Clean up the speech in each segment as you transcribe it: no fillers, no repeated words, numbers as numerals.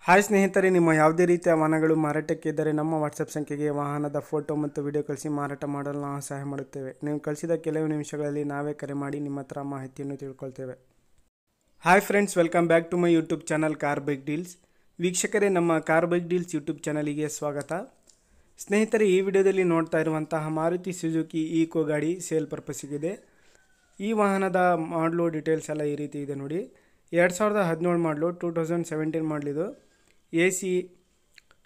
Hi ಸ್ನೇಹಿತರೆ, ನಿಮ್ಮ ಯಾವುದೇ ರೀತಿಯ ವಾಹನಗಳು ಮಾರಾಟಕ್ಕೆ ಇದ್ದರೆ ನಮ್ಮ ವಾಟ್ಸಪ್ ಸಂಖ್ಯೆಗೆ ವಾಹನದ ಫೋಟೋ ಮತ್ತು ವಿಡಿಯೋ ಕಳಿಸಿ ಮಾರಾಟ ಮಾಡಲು ನಾವು ಸಹಾಯ ಮಾಡುತ್ತೇವೆ. ನೀವು ಕಳಿಸಿದ ಕೆಲವು ನಿಮಿಷಗಳಲ್ಲಿ ನಾವೇ ಕರೆ ಮಾಡಿ ನಿಮ್ಮ ಹತ್ರ ಮಾಹಿತಿಯನ್ನು ತಿಳ್ಕೊಳ್ತೇವೆ. Hi friends, welcome back to my YouTube channel car bike deals. ವೀಕ್ಷಕರೇ, ನಮ್ಮ ಕಾರ್ ಬೈಕ್ ಡೀಲ್ಸ್ ಯೂಟ್ಯೂಬ್ ಚಾನಲಿಗೆ ಸ್ವಾಗತ. ಸ್ನೇಹಿತರೆ, ಈ ವಿಡಿಯೋದಲ್ಲಿ ನೋಡ್ತಾ ಇರುವಂತಹ ಮಾರುತಿ ಸುಜುಕಿ ಈಕೋ ಗಾಡಿ ಸೇಲ್ ಪರ್ಪಸ್ಸಿಗಿದೆ. ಈ ವಾಹನದ ಮಾಡಲು ಡೀಟೇಲ್ಸ್ ಎಲ್ಲ ಈ ರೀತಿ ಇದೆ ನೋಡಿ. 2017 ಮಾಡಲು, 2017 ಮಾಡಲಿದು. AC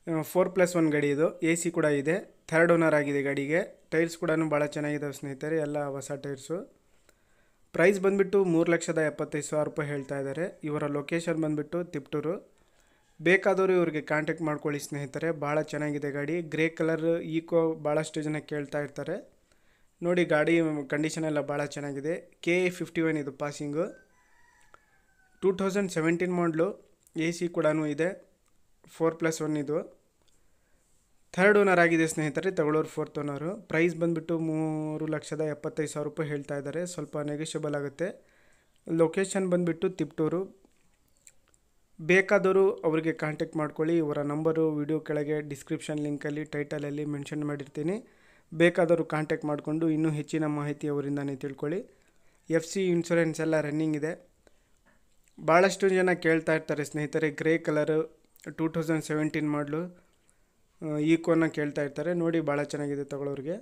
4+1 ಗಾಡಿ ಇದು. AC ಕೂಡ ಇದೆ. ಥರ್ಡ್ ಓನರ್ ಆಗಿದೆ ಗಾಡಿಗೆ. ಟೈರ್ಸ್ ಕೂಡ ಭಾಳ ಚೆನ್ನಾಗಿದ್ದಾವೆ ಸ್ನೇಹಿತರೆ, ಎಲ್ಲ ಹೊಸ ಟೈರ್ಸು. ಪ್ರೈಸ್ ಬಂದುಬಿಟ್ಟು 3,75,000 ರೂಪಾಯಿ ಹೇಳ್ತಾ ಇದ್ದಾರೆ. ಇವರ ಲೊಕೇಶನ್ ಬಂದುಬಿಟ್ಟು ತಿಪ್ಟೂರು. ಬೇಕಾದವರು ಇವರಿಗೆ ಕಾಂಟ್ಯಾಕ್ಟ್ ಮಾಡ್ಕೊಳ್ಳಿ ಸ್ನೇಹಿತರೆ. ಭಾಳ ಚೆನ್ನಾಗಿದೆ ಗಾಡಿ. ಗ್ರೇ ಕಲರ್ ಈಕೋ ಭಾಳಷ್ಟು ಜನ ಕೇಳ್ತಾ ಇರ್ತಾರೆ ನೋಡಿ. ಗಾಡಿ ಕಂಡೀಷನ್ ಎಲ್ಲ ಭಾಳ ಚೆನ್ನಾಗಿದೆ. KA51 ಇದು ಪಾಸಿಂಗು. 2017 ಮಾಡಲು. AC ಕೂಡ ಇದೆ. 4+1 ಇದು. ಥರ್ಡ್ ಓನರ್ ಆಗಿದೆ ಸ್ನೇಹಿತರೆ, ತಗೊಳ್ಳೋರು ಫೋರ್ತ್ ಓನರು. ಪ್ರೈಸ್ ಬಂದುಬಿಟ್ಟು 3,75,000 ರೂಪಾಯಿ ಹೇಳ್ತಾ ಇದ್ದಾರೆ. ಸ್ವಲ್ಪ ನೆಗೋಷಿಯಬಲ್ ಆಗುತ್ತೆ. ಲೊಕೇಶನ್ ಬಂದುಬಿಟ್ಟು ತಿಪ್ಟೂರು. ಬೇಕಾದವರು ಅವರಿಗೆ ಕಾಂಟ್ಯಾಕ್ಟ್ ಮಾಡ್ಕೊಳ್ಳಿ. ಇವರ ನಂಬರು ವಿಡಿಯೋ ಕೆಳಗೆ ಡಿಸ್ಕ್ರಿಪ್ಷನ್ ಲಿಂಕಲ್ಲಿ ಟೈಟಲಲ್ಲಿ ಮೆನ್ಷನ್ ಮಾಡಿರ್ತೀನಿ. ಬೇಕಾದವರು ಕಾಂಟ್ಯಾಕ್ಟ್ ಮಾಡಿಕೊಂಡು ಇನ್ನೂ ಹೆಚ್ಚಿನ ಮಾಹಿತಿ ಅವರಿಂದನೇ ತಿಳ್ಕೊಳ್ಳಿ. FC ಇನ್ಶೂರೆನ್ಸ್ ಎಲ್ಲ ರನ್ನಿಂಗ್ ಇದೆ. ಭಾಳಷ್ಟು ಜನ ಕೇಳ್ತಾ ಇರ್ತಾರೆ ಸ್ನೇಹಿತರೆ. ಗ್ರೇ ಕಲರು 2017 ಮಾಡಲು ಈಕೋನ ಕೇಳ್ತಾ ಇರ್ತಾರೆ ನೋಡಿ. ಭಾಳ ಚೆನ್ನಾಗಿದೆ ತಗೊಳ್ಳೋರಿಗೆ.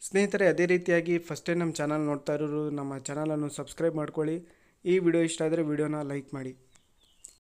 ಸ್ನೇಹಿತರೆ, ಅದೇ ರೀತಿಯಾಗಿ ಫಸ್ಟ್ ಟೈಮ್ ನಮ್ಮ ಚಾನಲ್ ನೋಡ್ತಾ ಇರೋರು ನಮ್ಮ ಚಾನಲನ್ನು ಸಬ್ಸ್ಕ್ರೈಬ್ ಮಾಡ್ಕೊಳ್ಳಿ. ಈ ವಿಡಿಯೋ ಇಷ್ಟ ಆದರೆ ವಿಡಿಯೋನ ಲೈಕ್ ಮಾಡಿ.